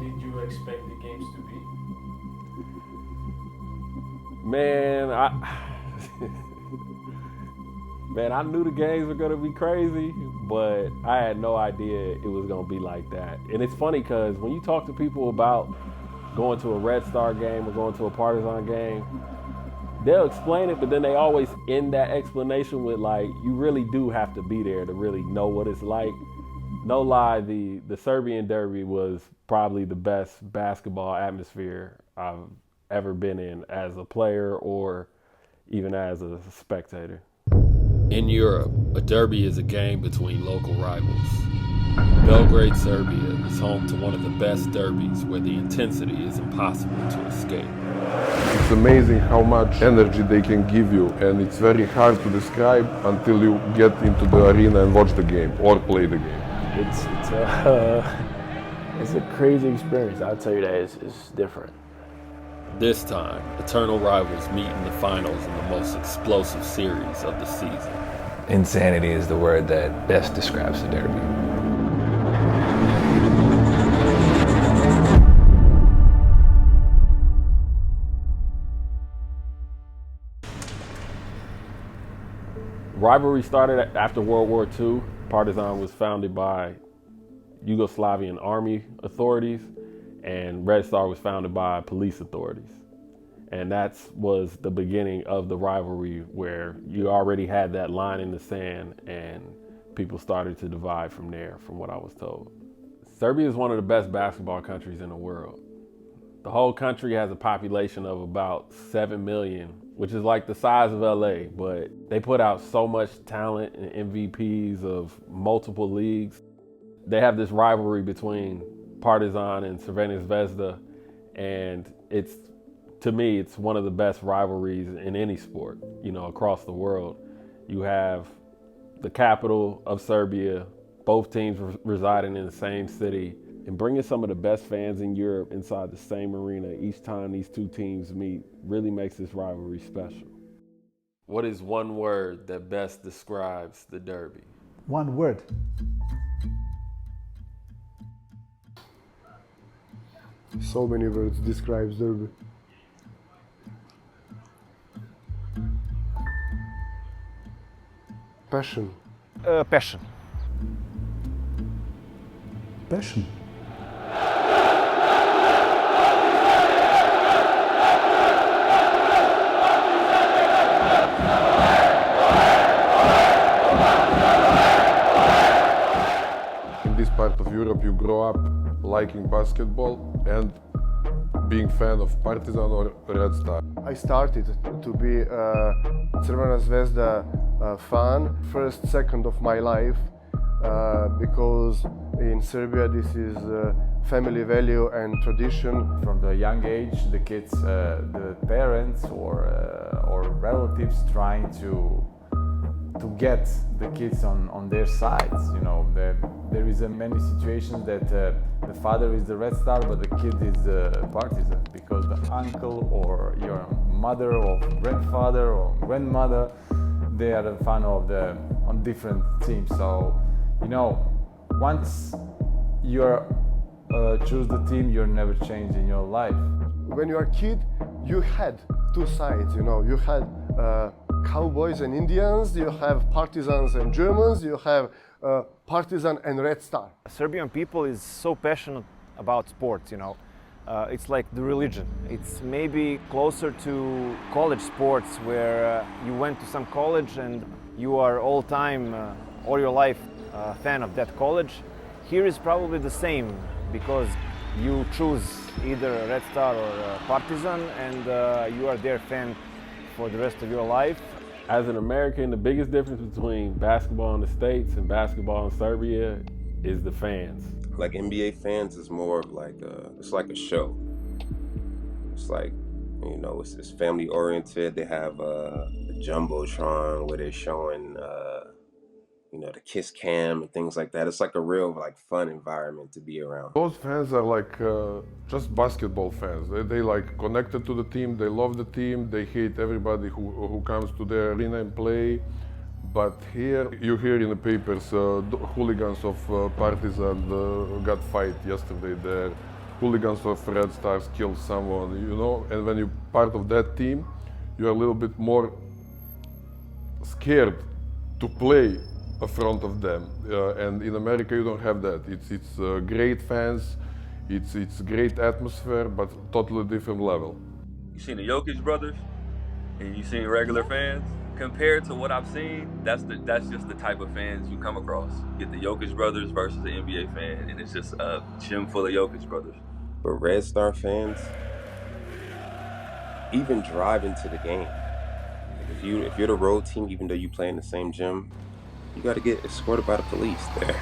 did you expect the games to be? Man, I knew the games were gonna be crazy, but I had no idea it was gonna be like that. And it's funny because when you talk to people about going to a Red Star game or going to a Partizan game, they'll explain it, but then they always end that explanation with like, you really do have to be there to really know what it's like. No lie, the Serbian derby was probably the best basketball atmosphere I've ever been in as a player or even as a spectator. In Europe, a derby is a game between local rivals. Belgrade, Serbia is home to one of the best derbies where the intensity is impossible to escape. It's amazing how much energy they can give you, and it's very hard to describe until you get into the arena and watch the game or play the game. It's a crazy experience. I'll tell you that it's different. This time, eternal rivals meet in the finals in the most explosive series of the season. Insanity is the word that best describes the derby. Rivalry started after World War II. Partizan was founded by Yugoslavian army authorities, and Red Star was founded by police authorities. And that was the beginning of the rivalry, where you already had that line in the sand and people started to divide from there, from what I was told. Serbia is one of the best basketball countries in the world. The whole country has a population of about 7 million, which is like the size of LA, but they put out so much talent and MVPs of multiple leagues. They have this rivalry between Partizan and Crvena Zvezda, and to me, it's one of the best rivalries in any sport, across the world. You have the capital of Serbia, both teams residing in the same city, and bringing some of the best fans in Europe inside the same arena each time these two teams meet really makes this rivalry special. What is one word that best describes the derby? One word. So many words describes derby. Passion. Passion. Passion. In this part of Europe, you grow up liking basketball and being fan of Partizan or Red Star. I started to be a Crvena Zvezda fan first second of my life because in Serbia this is family value and tradition. From the young age, the kids, the parents or relatives trying to get the kids on their sides. There is many situations that the father is the Red Star, but the kid is the Partizan, because the uncle or your mother or grandfather or grandmother, they are a fan on different teams. So, once you're choose the team, you're never changed in your life. When you are a kid, you had two sides. You had Cowboys and Indians, you have Partisans and Germans, you have Partizan and Red Star. Serbian people is so passionate about sports, it's like the religion. It's maybe closer to college sports, where you went to some college and you are all time, all your life, fan of that college. Here is probably the same, because you choose either Red Star or Partizan, and you are their fan for the rest of your life. As an American, the biggest difference between basketball in the States and basketball in Serbia is the fans. Like NBA fans is more of like it's like a show. It's like, it's family oriented. They have a Jumbotron where they're showing, the kiss cam and things like that. It's like a real fun environment to be around. Those fans are like just basketball fans. They like connected to the team, they love the team, they hate everybody who comes to the arena and play. But here, you hear in the papers, hooligans of Partizan got fight yesterday there. hooligans of Red Stars kill someone, you know, and when you're part of that team, you're a little bit more scared to play in front of them. And in America, you don't have that. It's great fans, it's great atmosphere, but totally different level. You seen the Jokic brothers, and you seen regular fans. Compared to what I've seen, that's just the type of fans you come across. You get the Jokic brothers versus the NBA fan, and it's just a gym full of Jokic brothers. But Red Star fans, even driving to the game, if you're the road team, even though you play in the same gym, you got to get escorted by the police there,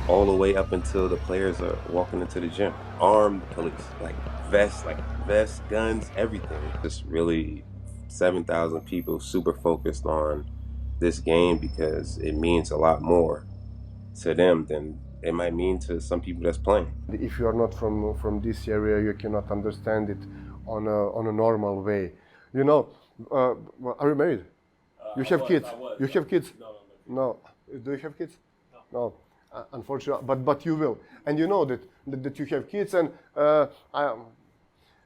all the way up until the players are walking into the gym. Armed police, like vests, guns, everything. Just really 7,000 people super focused on this game because it means a lot more to them than it might mean to some people that's playing. If you are not from this area, you cannot understand it on a normal way. You know, are you married? You have kids? You have kids? No. Do you have kids? No. Unfortunately, but you will. And you know that you have kids, and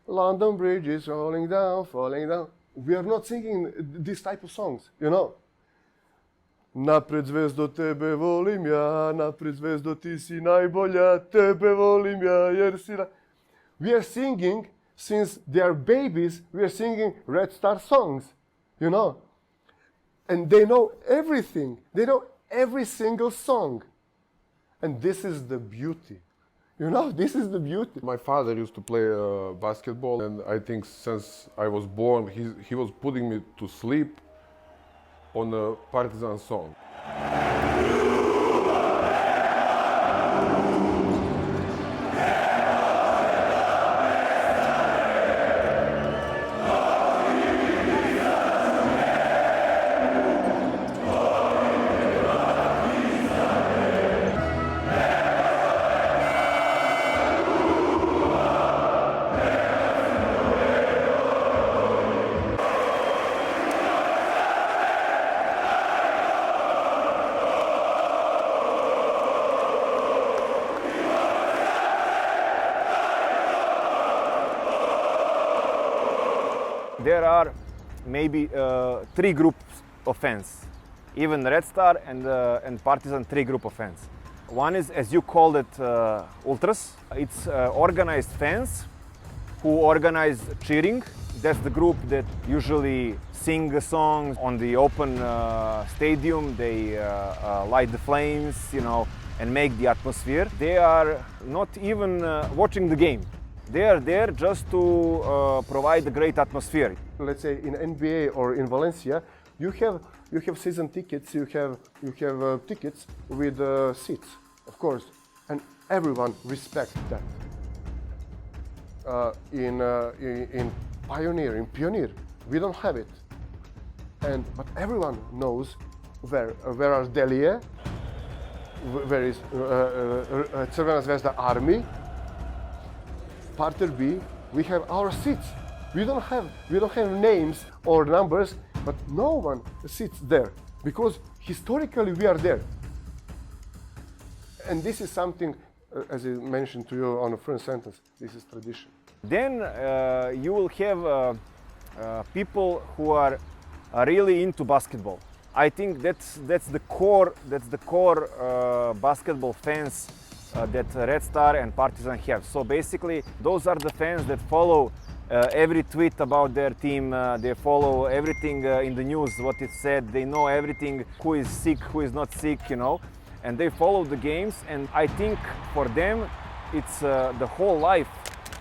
London Bridge is rolling down, falling down. We are not singing this type of songs, you know. Napred zvezdo, tebe volim ja, napred zvezdo, ti si najbolja, tebe volim ja, jer si We are singing, since they are babies, we are singing Red Star songs, you know. And they know everything. They know every single song. And this is the beauty. You know, this is the beauty. My father used to play basketball, and I think since I was born, he was putting me to sleep on a Partizan song. There are maybe 3 groups of fans, even Red Star and Partizan 3 group of fans. One is, as you called it, ultras. It's organized fans who organize cheering. That's the group that usually sing the songs on the open stadium. They light the flames, you know, and make the atmosphere. They are not even watching the game. They are there just to provide a great atmosphere. Let's say in NBA or in Valencia, you have season tickets. You have tickets with seats, of course, and everyone respects that. In Pioneer, we don't have it, but everyone knows where are Delie, where is Crvena Zvezda Army. Partner B, we have our seats. We don't have names or numbers, but no one sits there because historically we are there. And this is something, as I mentioned to you on the first sentence, this is tradition. Then you will have people who are really into basketball. I think that's the core basketball fans that Red Star and Partizan have. So basically, those are the fans that follow every tweet about their team. They follow everything in the news, what it said. They know everything, who is sick, who is not sick, you know. And they follow the games. And I think for them, it's the whole life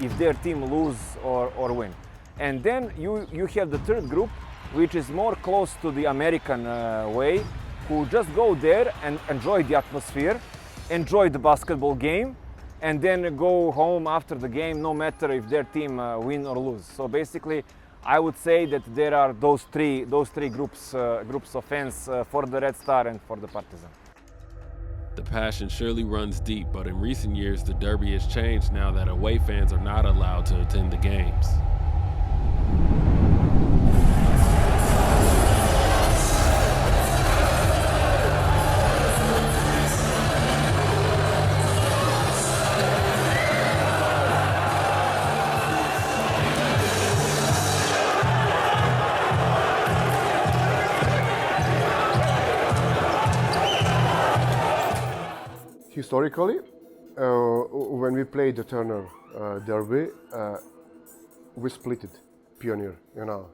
if their team lose or win. And then you have the third group, which is more close to the American way, who just go there and enjoy the atmosphere, enjoy the basketball game, and then go home after the game, no matter if their team win or lose. So basically, I would say that there are those three groups of fans for the Red Star and for the Partizan. The passion surely runs deep, but in recent years, the derby has changed now that away fans are not allowed to attend the games. historically, when we played the Turner Derby, we split it, Pioneer, you know.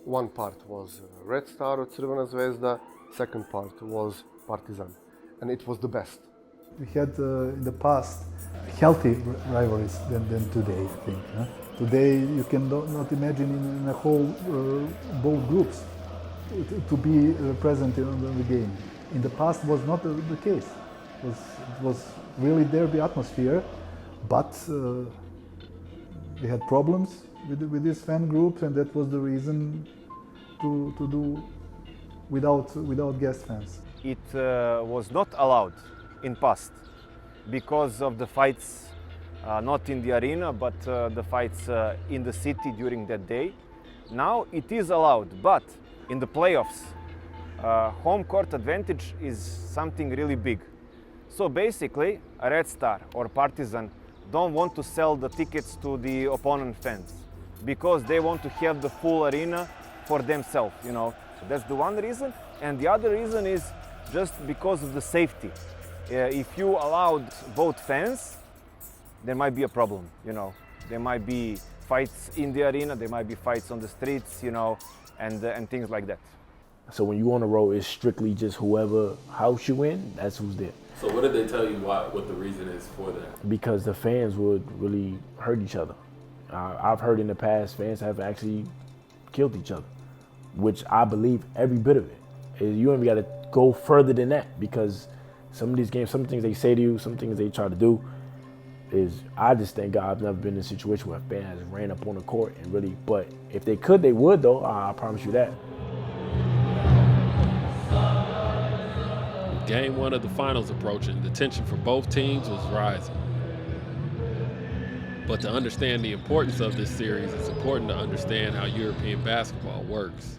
One part was Red Star or Crvena Zvezda, second part was Partizan, and it was the best. We had in the past healthy rivalries than today, I think. Huh? Today you can not imagine in a whole both groups to be present in the game. In the past was not the case. It was really derby atmosphere, but we had problems with these fan groups, and that was the reason to do without guest fans. It was not allowed in past because of the fights, not in the arena, but the fights in the city during that day. Now it is allowed, but in the playoffs, home court advantage is something really big. So basically, a Red Star or Partizan don't want to sell the tickets to the opponent fans because they want to have the full arena for themselves, you know. So that's the one reason. And the other reason is just because of the safety. If you allowed both fans, there might be a problem, you know. There might be fights in the arena, there might be fights on the streets, you know, and things like that. So when you on the road, it's strictly just whoever house you in, that's who's there. So what did they tell you what the reason is for that? Because the fans would really hurt each other. I've heard in the past fans have actually killed each other, which I believe every bit of it. You ain't got to go further than that, because some of these games, some things they say to you, some things they try to do, I just thank God I've never been in a situation where a fan has ran up on the court and really, but if they could, they would though, I promise you that. With game one of the finals approaching, the tension for both teams was rising. But to understand the importance of this series, it's important to understand how European basketball works.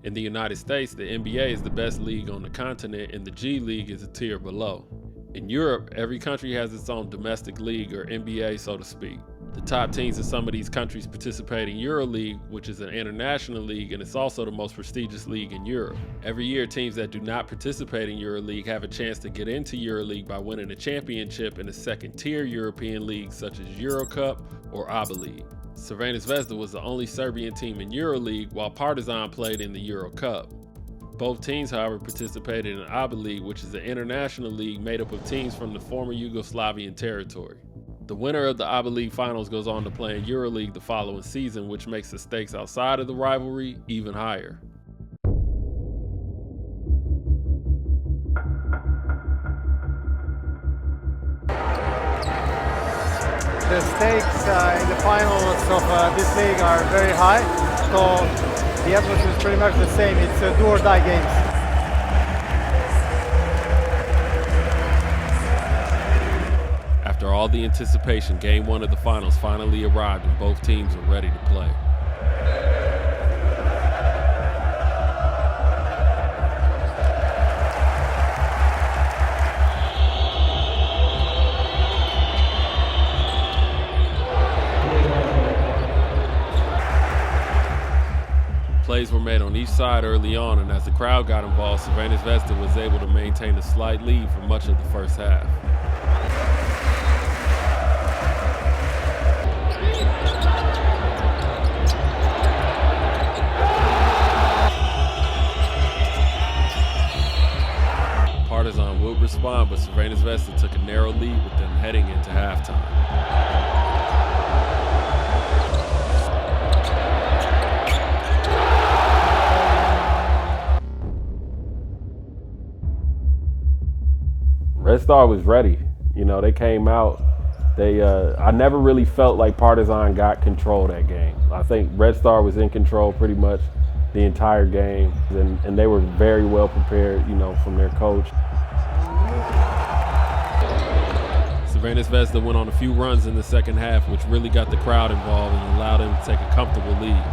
In the United States, the NBA is the best league on the continent, and the G League is a tier below. In Europe, every country has its own domestic league, or NBA, so to speak. The top teams in some of these countries participate in EuroLeague, which is an international league, and it's also the most prestigious league in Europe. Every year, teams that do not participate in EuroLeague have a chance to get into EuroLeague by winning a championship in a second-tier European league, such as EuroCup or ABA League. Crvena Zvezda was the only Serbian team in EuroLeague, while Partizan played in the EuroCup. Both teams, however, participated in ABA League, which is an international league made up of teams from the former Yugoslavian territory. The winner of the ABA League finals goes on to play in EuroLeague the following season, which makes the stakes outside of the rivalry even higher. The stakes in the finals of this league are very high, so the atmosphere is pretty much the same. It's do or die games. After all the anticipation, game one of the finals finally arrived and both teams were ready to play. Plays were made on each side early on, and as the crowd got involved, Crvena Zvezda was able to maintain a slight lead for much of the first half. Partizan would respond, but Crvena Zvezda took a narrow lead with them heading into halftime. Red Star was ready. You know, they came out. I never really felt like Partizan got control that game. I think Red Star was in control pretty much the entire game, and they were very well prepared, you know, from their coach. Crvena Zvezda went on a few runs in the second half, which really got the crowd involved and allowed them to take a comfortable lead.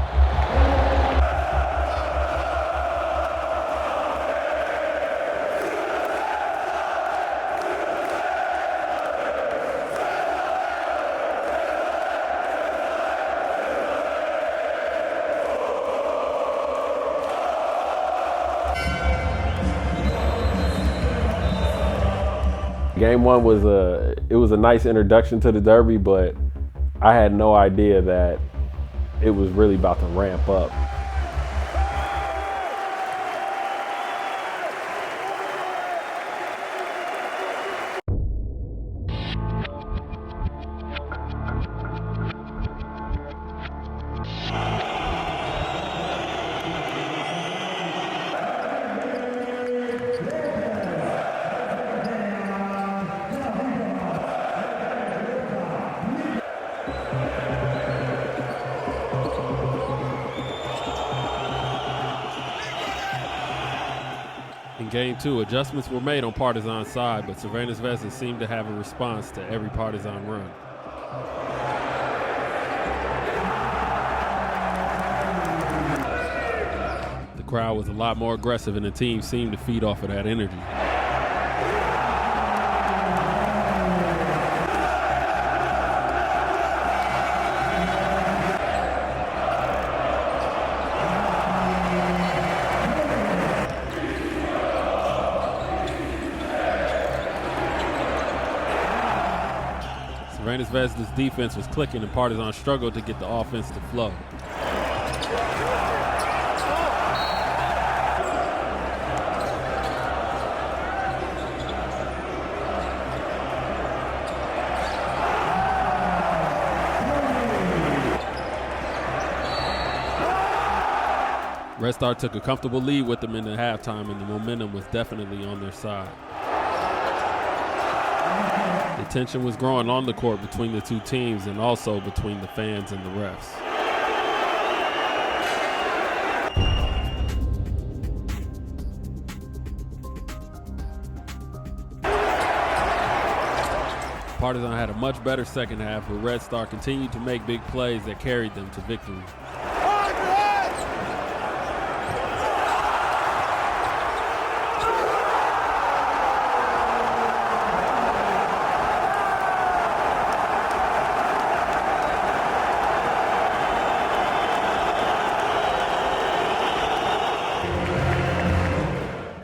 Game one was a nice introduction to the derby, but I had no idea that it was really about to ramp up. In game two, adjustments were made on Partizan's side, but Crvena Zvezda seemed to have a response to every Partizan run. The crowd was a lot more aggressive and the team seemed to feed off of that energy. Crvena Zvezda's defense was clicking and Partizan struggled to get the offense to flow. Red Star took a comfortable lead with them in the halftime and the momentum was definitely on their side. The tension was growing on the court between the two teams and also between the fans and the refs. Partizan had a much better second half, but Red Star continued to make big plays that carried them to victory.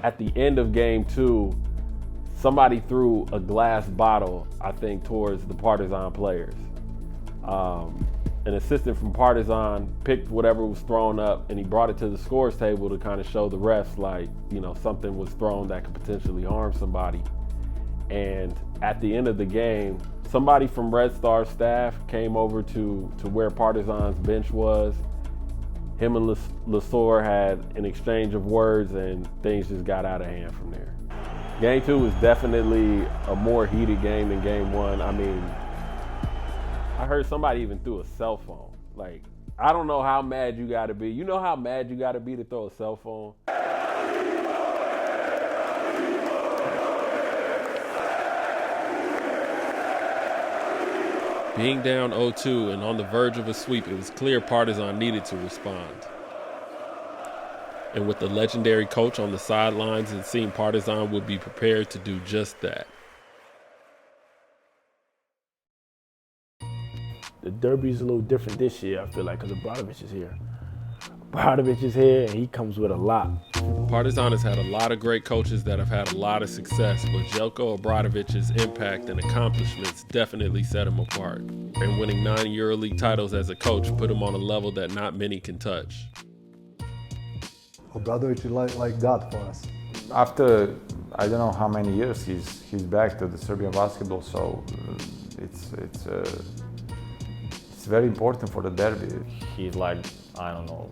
At the end of game two, somebody threw a glass bottle, I think, towards the Partizan players. An assistant from Partizan picked whatever was thrown up and he brought it to the scores table to kind of show the refs like, you know, something was thrown that could potentially harm somebody. And at the end of the game, somebody from Red Star staff came over to where Partizan's bench was. Him and Lesor had an exchange of words and things just got out of hand from there. Game two was definitely a more heated game than game one. I mean, I heard somebody even threw a cell phone. Like, I don't know how mad you gotta be. You know how mad you gotta be to throw a cell phone? Being down 0-2 and on the verge of a sweep, it was clear Partizan needed to respond. And with the legendary coach on the sidelines, it seemed Partizan would be prepared to do just that. The derby is a little different this year, I feel like, because Obradovic is here. Obradovic is here, and he comes with a lot. Partizan has had a lot of great coaches that have had a lot of success, but Željko Obradovic's impact and accomplishments definitely set him apart. And winning 9 EuroLeague titles as a coach put him on a level that not many can touch. Obradovic is like God for us. After I don't know how many years he's back to the Serbian basketball, so it's very important for the derby. He's like, I don't know,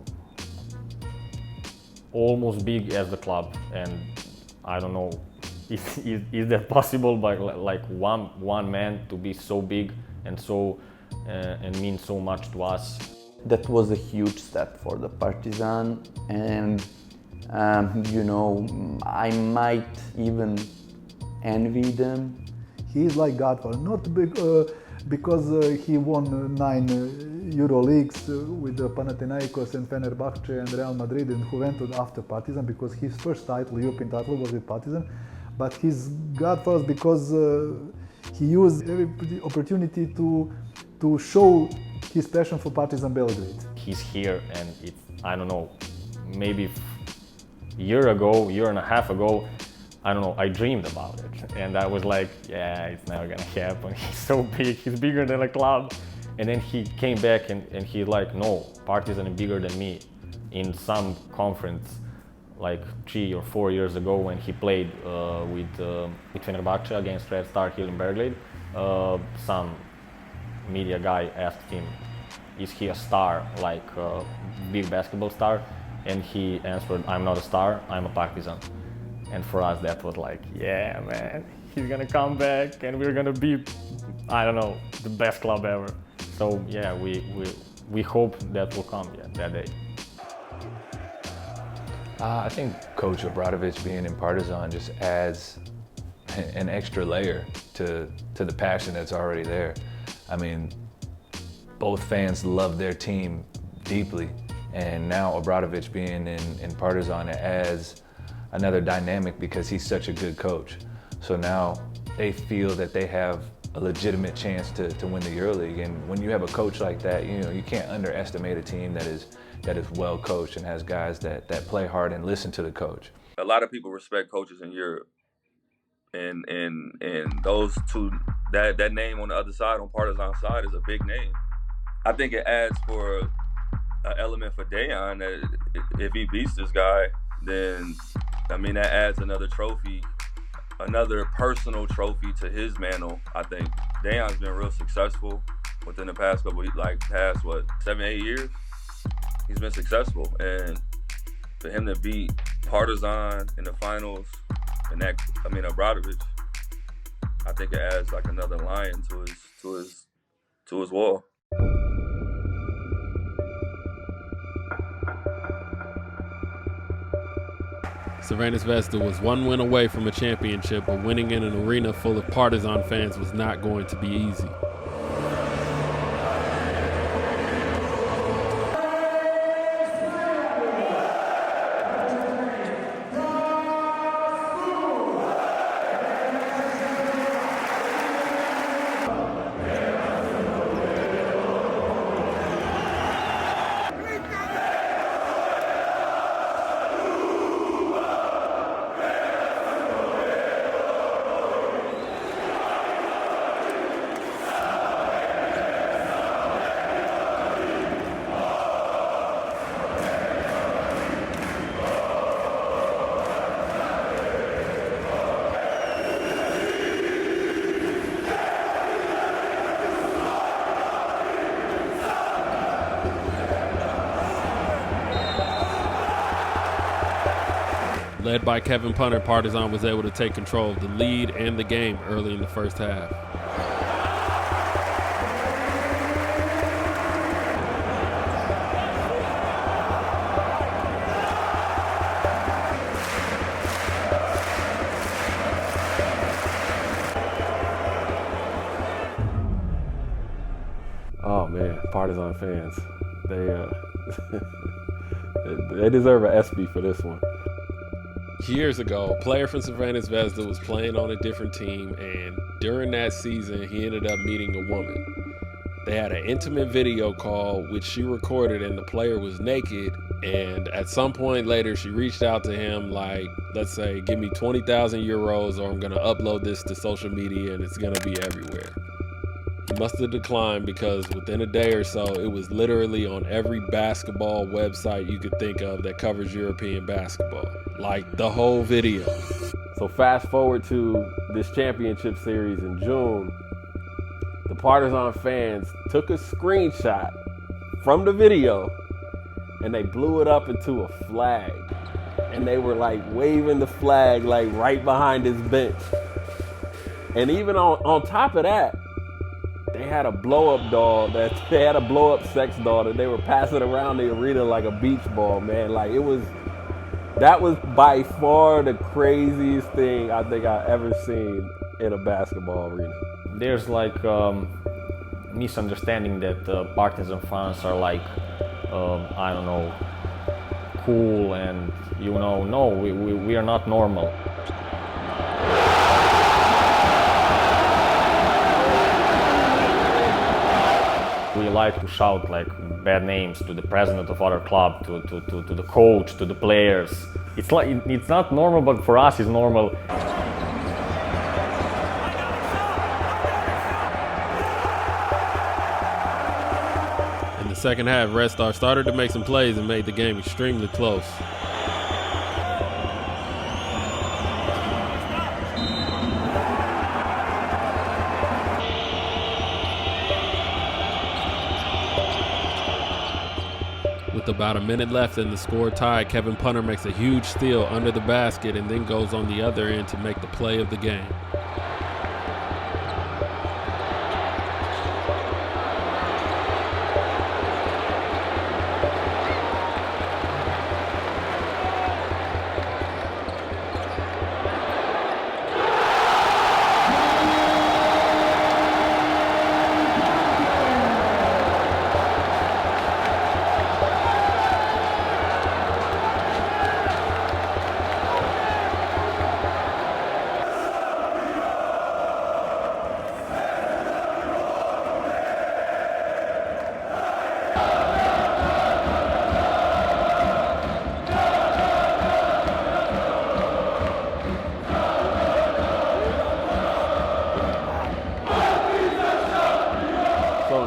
almost big as the club, and I don't know, is that possible? By like one man to be so big and so and mean so much to us. That was a huge step for the Partizan, and you know, I might even envy them. He's like God for us, not big, because he won 9 EuroLeagues with Panathinaikos and Fenerbahce and Real Madrid and Juventus after Partizan, because his first title, European title, was with Partizan. But he's God for us because he used every opportunity to show his passion for Partizan Belgrade. He's here, and it's, I don't know, maybe a year and a half ago, I don't know, I dreamed about it. And I was like, yeah, it's never gonna happen. He's so big, he's bigger than a club. And then he came back and he like, no, Partizan is bigger than me. In some conference, like 3 or 4 years ago when he played with Fenerbahce against Red Star here in Belgrade, some media guy asked him, is he a star, like a big basketball star? And he answered, I'm not a star, I'm a Partizan. And for us that was like, yeah man, he's gonna come back and we're gonna be, I don't know, the best club ever. So yeah, we hope that will come, yeah, that day. I think Coach Obradovic being in Partizan just adds an extra layer to the passion that's already there. I mean, both fans love their team deeply, and now Obradovic being in Partizan, it adds another dynamic because he's such a good coach. So now they feel that they have a legitimate chance to win the EuroLeague. And when you have a coach like that, you know, you can't underestimate a team that is well coached and has guys that play hard and listen to the coach. A lot of people respect coaches in Europe, and those two, that name on the other side, on Partizan side, is a big name. I think it adds for an element for Deavon that if he beats this guy, then I mean that adds another trophy, another personal trophy to his mantle. I think Deavon's been real successful within the past couple, past 7-8 years. He's been successful, and for him to beat Partizan in the finals, and Obradovic, I think it adds like another lion to his wall. Crvena Zvezda was one win away from a championship, but winning in an arena full of Partizan fans was not going to be easy. Led by Kevin Punter, Partizan was able to take control of the lead and the game early in the first half. Oh man, Partizan fans, they deserve an ESPY for this one. Years ago, a player from Crvena Zvezda was playing on a different team, and during that season, he ended up meeting a woman. They had an intimate video call, which she recorded, and the player was naked, and at some point later, she reached out to him like, let's say, give me 20,000 euros or I'm gonna upload this to social media and it's gonna be everywhere. He must have declined because within a day or so, it was literally on every basketball website you could think of that covers European basketball. Like the whole video. So fast forward to this championship series in June, the Partizan fans took a screenshot from the video and they blew it up into a flag. And they were like waving the flag like right behind his bench. And even on top of that, they had a blow-up doll they had a blow-up sex doll that they were passing around the arena like a beach ball, man. Like that was by far the craziest thing I think I've ever seen in a basketball arena. There's like misunderstanding that Partizan fans are like, I don't know, cool and, you know, no, we are not normal. we like to shout like bad names to the president of other club, to the coach, to the players. It's like it's not normal, but for us it's normal. In the second half, Red Star started to make some plays and made the game extremely close. With about a minute left and the score tied, Kevin Punter makes a huge steal under the basket and then goes on the other end to make the play of the game.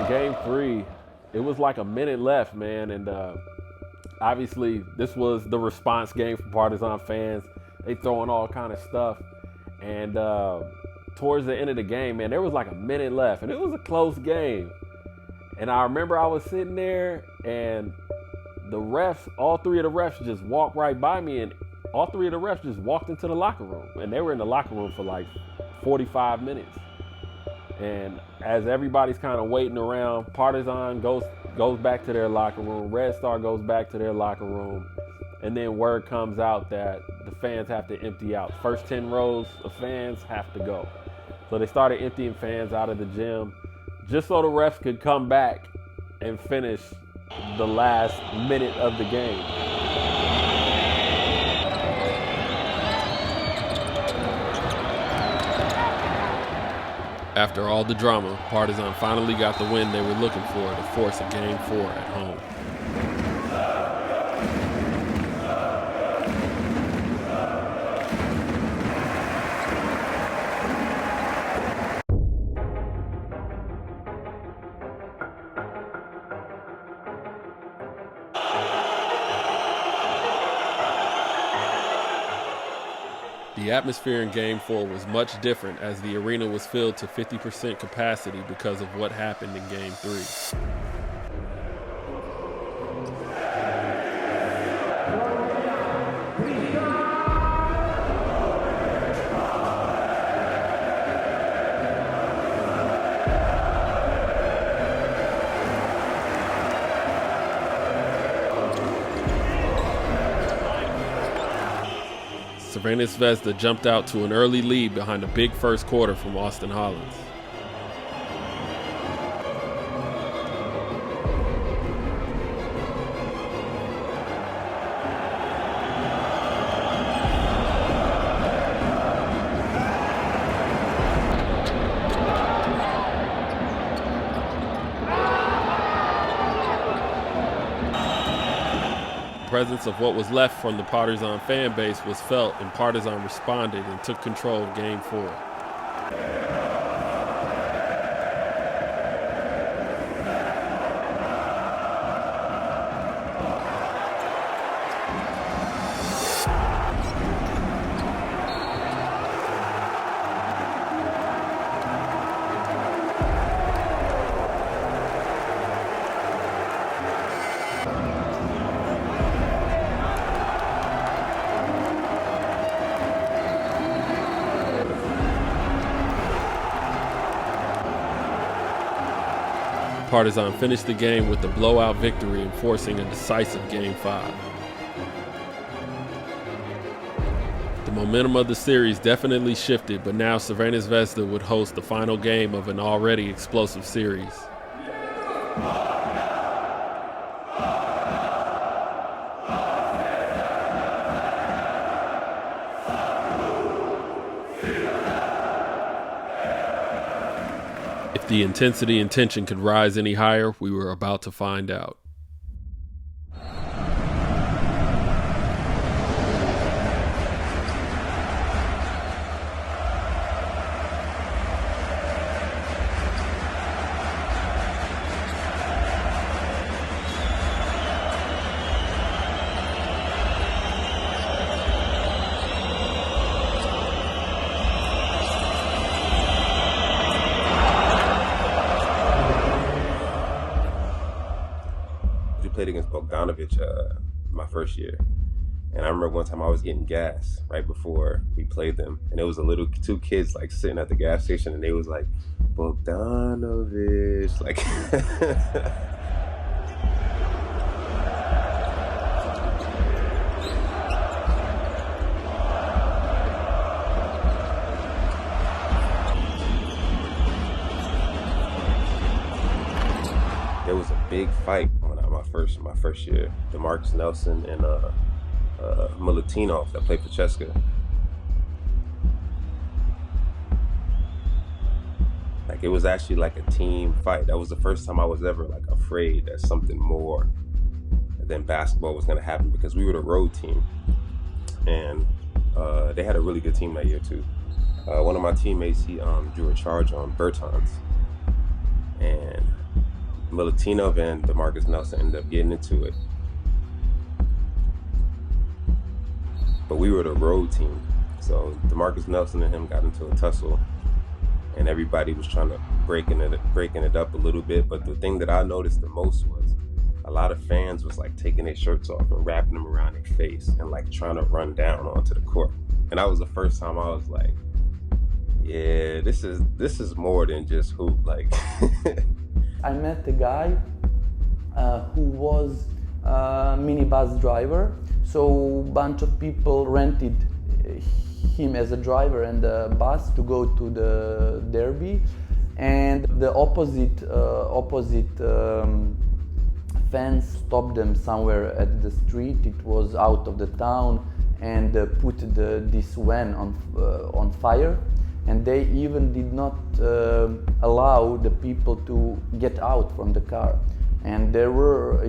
Game 3, it was like a minute left, man, and obviously this was the response game for Partizan fans. They throwing all kind of stuff, and towards the end of the game, man, there was like a minute left, and it was a close game. And I remember I was sitting there, and the refs, all three of the refs just walked right by me, and all three of the refs just walked into the locker room, and they were in the locker room for like 45 minutes. And as everybody's kind of waiting around, Partizan goes back to their locker room, Red Star goes back to their locker room, and then word comes out that the fans have to empty out. First 10 rows of fans have to go. So they started emptying fans out of the gym just so the refs could come back and finish the last minute of the game. After all the drama, Partizan finally got the win they were looking for to force a Game 4 at home. The atmosphere in Game 4 was much different as the arena was filled to 50% capacity because of what happened in Game 3. Crvena Zvezda jumped out to an early lead behind a big first quarter from Austin Hollins. The presence of what was left from the Partizan fan base was felt, and Partizan responded and took control of Game 4. Partizan finished the game with a blowout victory and forcing a decisive Game 5. The momentum of the series definitely shifted, but now Crvena Zvezda would host the final game of an already explosive series. If the intensity and tension could rise any higher, we were about to find out. Played against Bogdanovic my first year, and I remember one time I was getting gas right before we played them, and it was two kids like sitting at the gas station, and they was like, Bogdanovic, like. There was a big fight my first year. DeMarcus Nelson and Milutinov that played for Cheska. Like, it was actually like a team fight. That was the first time I was ever like afraid that something more than basketball was gonna happen, because we were the road team, and they had a really good team that year too. One of my teammates, he drew a charge on Bertans, and Milutinov and DeMarcus Nelson ended up getting into it. But we were the road team. So DeMarcus Nelson and him got into a tussle, and everybody was trying to breaking it up a little bit. But the thing that I noticed the most was a lot of fans was like taking their shirts off and wrapping them around their face and like trying to run down onto the court. And that was the first time I was like, yeah, this is more than just hoop. Like I met a guy who was a minibus driver, so a bunch of people rented him as a driver and a bus to go to the derby, and the opposite fans stopped them somewhere at the street. It was out of the town, and put this van on fire. And they even did not allow the people to get out from the car. And there were,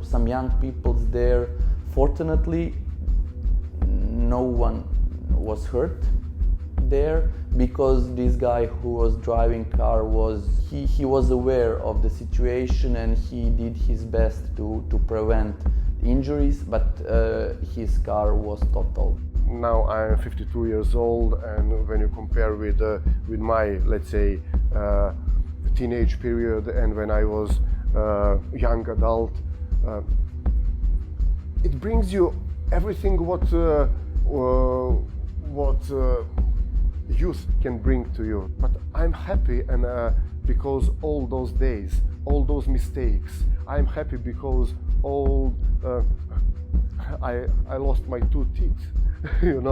some young people there. Fortunately, no one was hurt there, because this guy who was driving car he was aware of the situation, and he did his best to prevent injuries, but his car was totaled. Now I'm 52 years old, and when you compare with my, let's say, teenage period and when I was young adult, it brings you everything what youth can bring to you. But I'm happy, and because all those days, all those mistakes, I'm happy because I lost my 2 teeth. In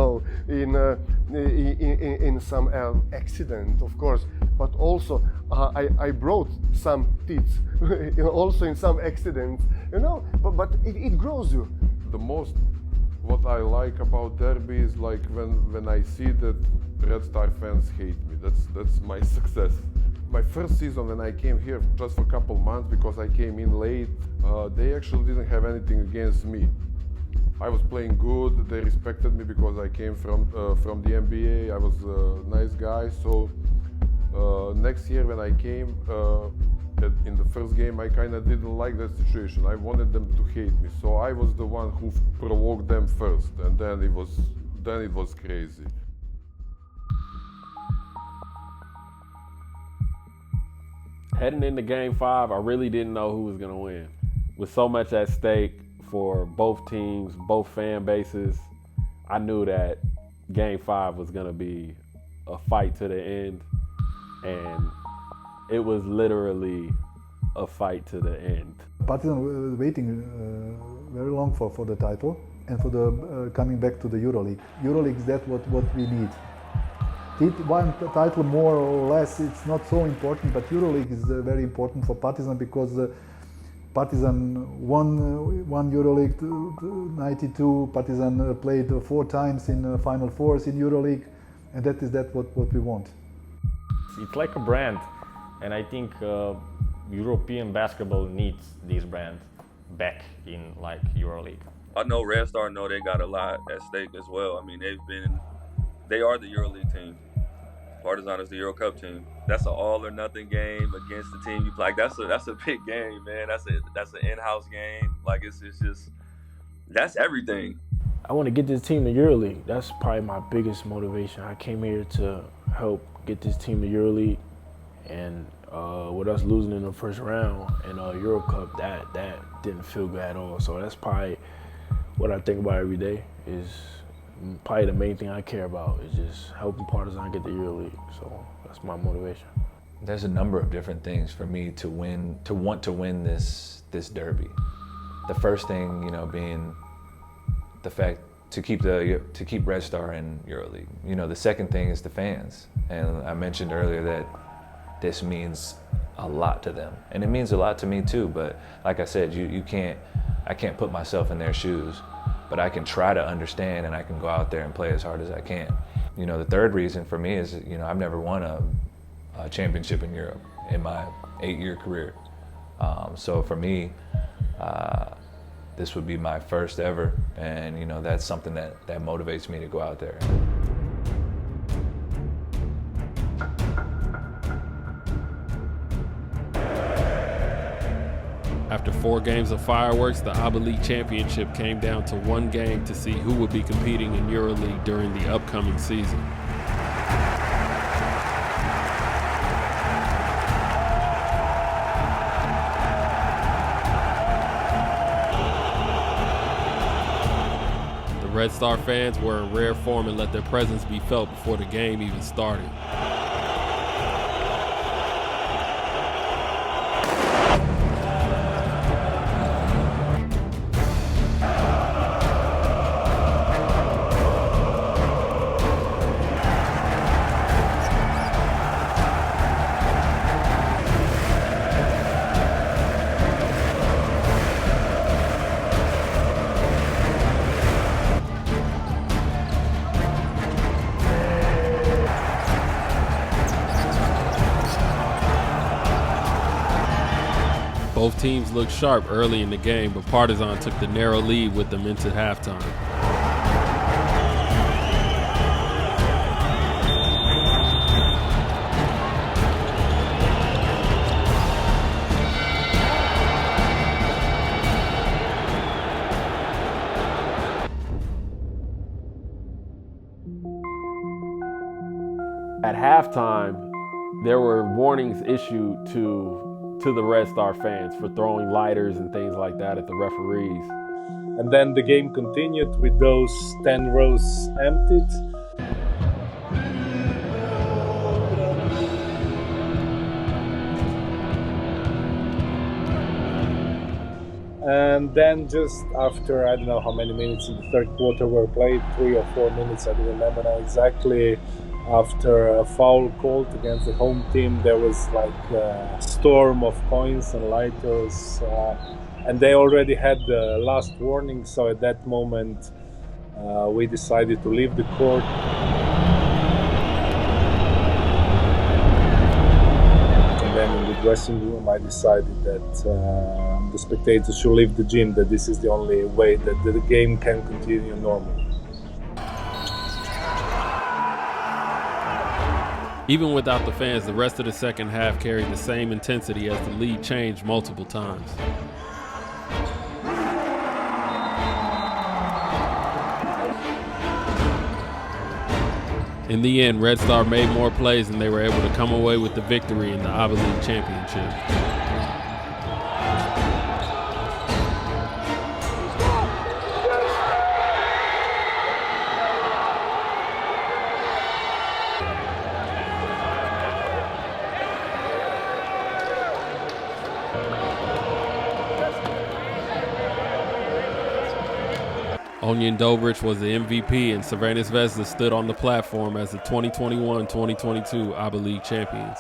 some accident, of course, but also I brought some teeth, also in some accidents, but it grows you. The most what I like about derby is like when I see that Red Star fans hate me. That's my success. My first season when I came here, just for a couple months, because I came in late, they actually didn't have anything against me. I was playing good, they respected me because I came from the NBA, I was a nice guy. So next year when I came, in the first game, I kind of didn't like that situation. I wanted them to hate me, so I was the one who provoked them first, and then it was crazy. Heading into Game 5, I really didn't know who was going to win. With so much at stake for both teams, both fan bases, I knew that Game 5 was going to be a fight to the end, and it was literally a fight to the end. Partizan was waiting very long for the title and for the coming back to the EuroLeague. EuroLeague is that what we need. One title more or less, it's not so important, but EuroLeague is very important for Partizan because Partizan won EuroLeague 92. Partizan played 4 times in Final Fours in EuroLeague, and that is what we want. It's like a brand. And I think European basketball needs this brand back in like EuroLeague. I know Red Star know they got a lot at stake as well. I mean, they are the EuroLeague team. Partizan is the Euro Cup team. That's an all or nothing game against the team you play. Like that's a big game, man. That's an in-house game. Like it's just that's everything. I want to get this team to EuroLeague. That's probably my biggest motivation. I came here to help get this team to EuroLeague, and with us losing in the first round in Euro Cup, that didn't feel good at all. So that's probably what I think about every day. Is probably the main thing I care about is just helping Partizan get the EuroLeague. So that's my motivation. There's a number of different things for me to want to win this derby. The first thing, you know, being the fact to keep Red Star in EuroLeague. You know, the second thing is the fans, and I mentioned earlier that this means a lot to them, and it means a lot to me too. But like I said, I can't put myself in their shoes, but I can try to understand, and I can go out there and play as hard as I can. You know, the third reason for me is, you know, I've never won a championship in Europe in my 8-year career. So for me, this would be my first ever, and you know, that's something that motivates me to go out there. After 4 games of fireworks, the ABA League Championship came down to 1 game to see who would be competing in EuroLeague during the upcoming season. The Red Star fans were in rare form and let their presence be felt before the game even started. Both teams looked sharp early in the game, but Partizan took the narrow lead with them into halftime. At halftime, there were warnings issued to the Red Star fans for throwing lighters and things like that at the referees. And then the game continued with those 10 rows emptied. And then just after, I don't know how many minutes in the third quarter were played, 3 or 4 minutes, I don't remember now exactly. After a foul called against the home team, there was like a storm of coins and lighters, and they already had the last warning. So at that moment, we decided to leave the court. And then in the dressing room, I decided that the spectators should leave the gym, that this is the only way that the game can continue normally. Even without the fans, the rest of the second half carried the same intensity as the lead changed multiple times. In the end, Red Star made more plays and they were able to come away with the victory in the ABA League Championship. Onyan Dobrich was the MVP, and Crvena Zvezda stood on the platform as the 2021-2022 ABA League champions.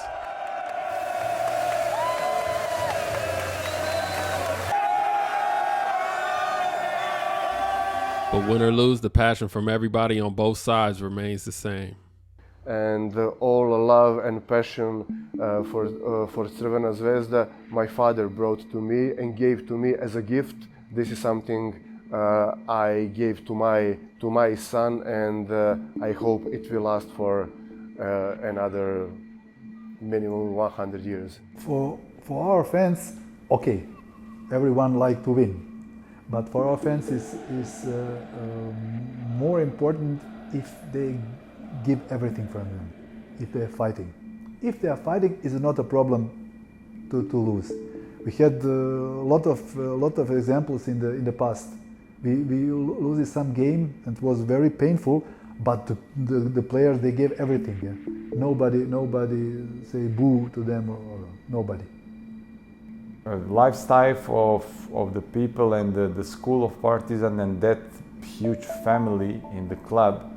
But win or lose, the passion from everybody on both sides remains the same. and all love and passion for Crvena Zvezda my father brought to me and gave to me as a gift. This is something I gave to my son, and I hope it will last for another minimum 100 years. For our fans, okay, everyone like to win, but for our fans is more important if they give everything from them, if they're fighting. If they are fighting, it's not a problem to lose. We had a lot of examples in the past. We lose some game and it was very painful, but the players, they gave everything. Yeah? Nobody say boo to them or nobody. Lifestyle of the people and the school of Partizan and that huge family in the club,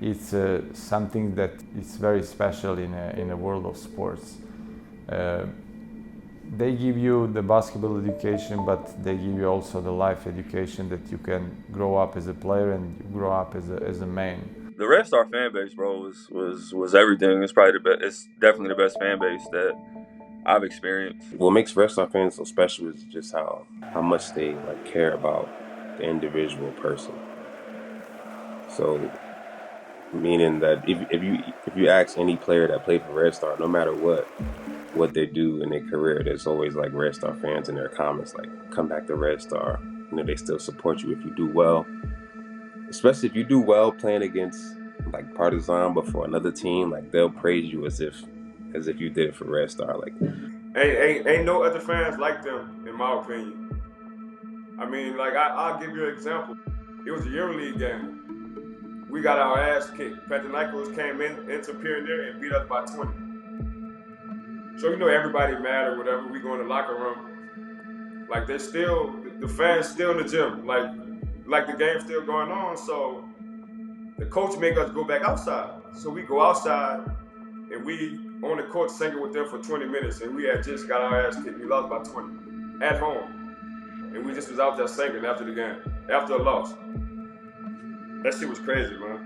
it's something that is very special in a world of sports. They give you the basketball education, but they give you also the life education that you can grow up as a player and grow up as a man. The Red Star fan base, bro, was everything. It's probably the best. It's definitely the best fan base that I've experienced. What makes Red Star fans so special is just how much they like care about the individual person. So, meaning that if you ask any player that played for Red Star, no matter what they do in their career, there's always like Red Star fans in their comments like, come back to Red Star. You know, they still support you if you do well. Especially if you do well playing against like Partizan, but for another team, like they'll praise you as if you did it for Red Star. Like, ain't no other fans like them, in my opinion. I mean, like I'll give you an example. It was a EuroLeague game. We got our ass kicked. Takacs came into Pioneer and beat us by 20. So you know everybody mad or whatever. We go in the locker room. Like the fans still in the gym. Like the game's still going on, so the coach make us go back outside. So we go outside and we on the court singing with them for 20 minutes, and we had just got our ass kicked. We lost by 20 at home, and we just was out there singing after the game, after a loss. That shit was crazy, man.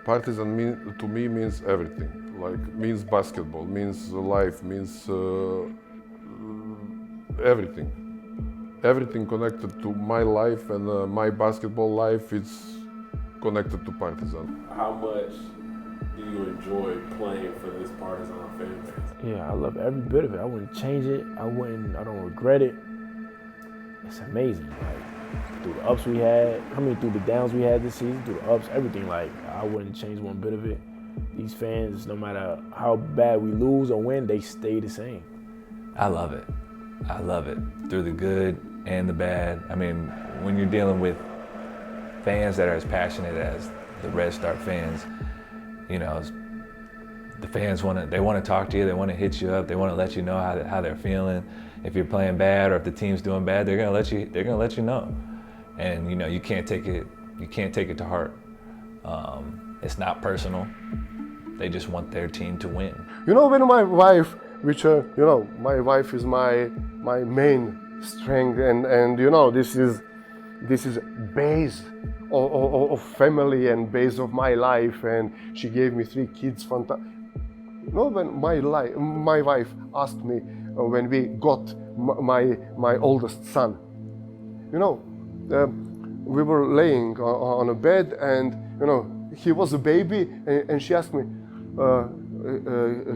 Partizan to me means everything. Like means basketball, means life, means everything. Everything connected to my life and my basketball life, it's connected to Partizan. How much do you enjoy playing for this Partizan fan base? Yeah, I love every bit of it. I wouldn't change it. I don't regret it. It's amazing. Like, through the ups we had, through the downs we had this season, through the ups, everything, like, I wouldn't change one bit of it. These fans, no matter how bad we lose or win, they stay the same. I love it. I love it. Through the good and the bad. I mean, when you're dealing with fans that are as passionate as the Red Star fans, you know, the fans want to talk to you, they want to hit you up, they want to let you know how they're feeling. If you're playing bad or if the team's doing bad, they're gonna let you know. And you know, you can't take it to heart. It's not personal. They just want their team to win. You know, when my wife, my wife is my main strength, and you know, this is base of family and base of my life, and she gave me 3 kids. You know, when my wife asked me when we got my oldest son, you know, we were laying on a bed, and you know, he was a baby, and she asked me,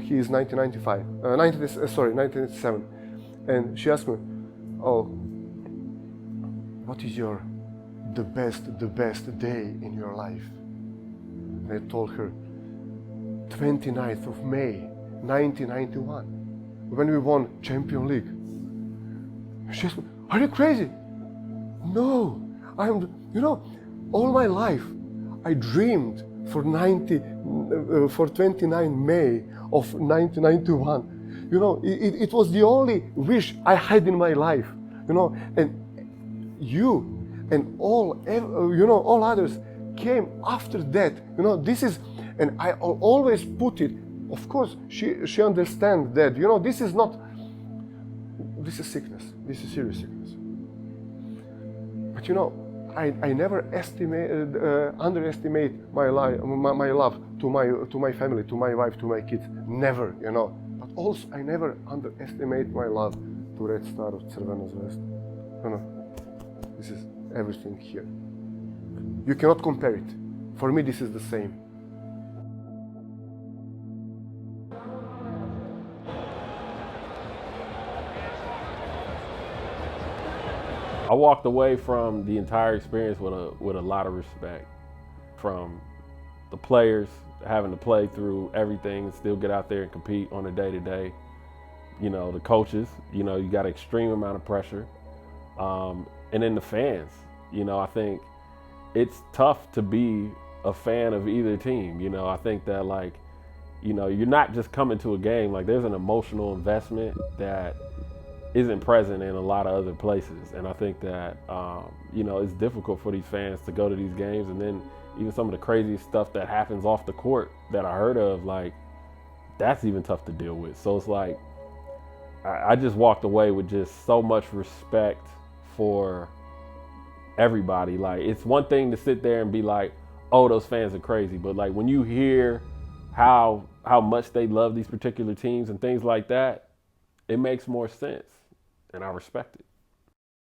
he is 1987, and she asked me, oh, what is the best day in your life? And I told her, 29th of May, 1991, when we won Champions League. She asked me, are you crazy? No, all my life I dreamed for 29 May of 1991. You know, it was the only wish I had in my life. You know, and you and all others came after that. You know, this is, and I always put it. Of course, she understands that. You know, this is sickness. This is serious sickness. But you know, I never underestimate my love to my family, to my wife, to my kids. Never, you know. But also, I never underestimate my love to Red Star of Crvena Zvezda. You know, this is everything here. You cannot compare it. For me, this is the same. I walked away from the entire experience with a lot of respect, from the players having to play through everything and still get out there and compete on a day-to-day. You know, the coaches, you know, you got an extreme amount of pressure. And then the fans, you know, I think it's tough to be a fan of either team. You know, I think that, like, you know, you're not just coming to a game, like there's an emotional investment that isn't present in a lot of other places. And I think that, you know, it's difficult for these fans to go to these games, and then even some of the craziest stuff that happens off the court that I heard of, like, that's even tough to deal with. So it's like, I just walked away with just so much respect for everybody. Like, it's one thing to sit there and be like, oh, those fans are crazy. But like, when you hear how much they love these particular teams and things like that, it makes more sense, and I respect it.